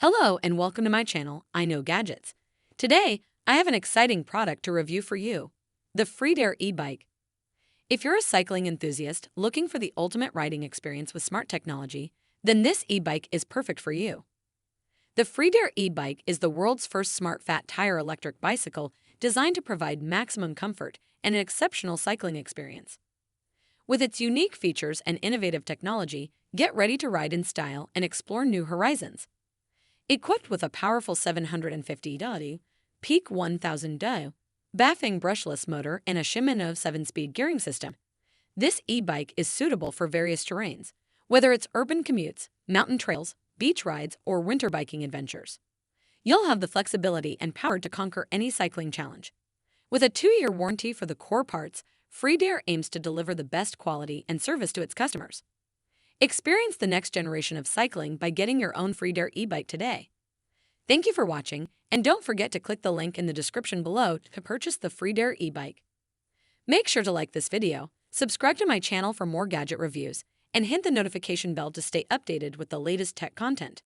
Hello and welcome to my channel, IKnowGadgets. Today, I have an exciting product to review for you, the FREEDARE e-bike. If you're a cycling enthusiast looking for the ultimate riding experience with smart technology, then this e-bike is perfect for you. The FREEDARE e-bike is the world's first smart fat tire electric bicycle designed to provide maximum comfort and an exceptional cycling experience. With its unique features and innovative technology, get ready to ride in style and explore new horizons. Equipped with a powerful 750 peak 1000 baffing brushless motor and a Shimano 7-speed gearing system, this e-bike is suitable for various terrains, whether it's urban commutes, mountain trails, beach rides, or winter biking adventures. You'll have the flexibility and power to conquer any cycling challenge. With a 2-year warranty for the core parts, FREEDARE aims to deliver the best quality and service to its customers. Experience the next generation of cycling by getting your own FREEDARE e-bike today. Thank you for watching, and don't forget to click the link in the description below to purchase the FREEDARE e-bike. Make sure to like this video, subscribe to my channel for more gadget reviews, and hit the notification bell to stay updated with the latest tech content.